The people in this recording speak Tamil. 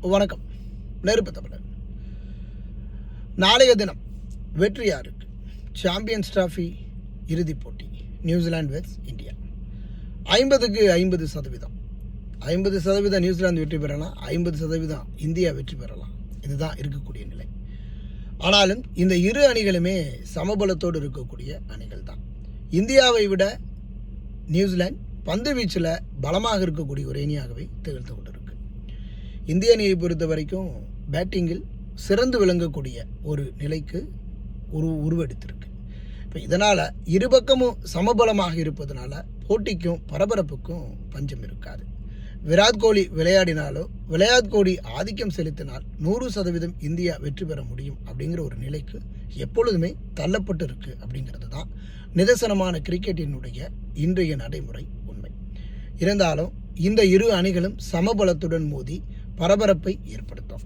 வணக்கம். நெருப்பு தமிழர். நாளைய தினம் வெற்றி யாருக்கு? சாம்பியன்ஸ் டிராஃபி இறுதிப் போட்டி நியூசிலாந்து வெர்சஸ் இந்தியா. 50க்கு 50%. 50% நியூசிலாந்து வெற்றி பெறலாம், 50% இந்தியா வெற்றி பெறலாம். இதுதான் இருக்கக்கூடிய நிலை. ஆனாலும் இந்த இரு அணிகளுமே சமபலத்தோடு இருக்கக்கூடிய அணிகள் தான். இந்தியாவை விட நியூசிலாந்து பந்து வீச்சில் பலமாக இருக்கக்கூடிய ஒரு அணியாகவே திகழ்ந்து கொண்டிருக்கு. இந்திய அணியை பொறுத்த வரைக்கும் பேட்டிங்கில் சிறந்து விளங்கக்கூடிய ஒரு நிலைக்கு உருவெடுத்திருக்கு. இப்போ இதனால் இருபக்கமும் சமபலமாக இருப்பதனால போட்டிக்கும் பரபரப்புக்கும் பஞ்சம் இருக்காது. விராட் கோலி விளையாடினாலோ விராட் கோலி ஆதிக்கம் செலுத்தினால் 100% இந்தியா வெற்றி பெற முடியும் அப்படிங்கிற ஒரு நிலைக்கு எப்பொழுதுமே தள்ளப்பட்டு இருக்கு. அப்படிங்கிறது தான் நிதர்சனமான கிரிக்கெட்டினுடைய இன்றைய நடைமுறை உண்மை. இருந்தாலும் இந்த இரு அணிகளும் சமபலத்துடன் மோதி பரபரப்பை ஏற்படுத்தும்.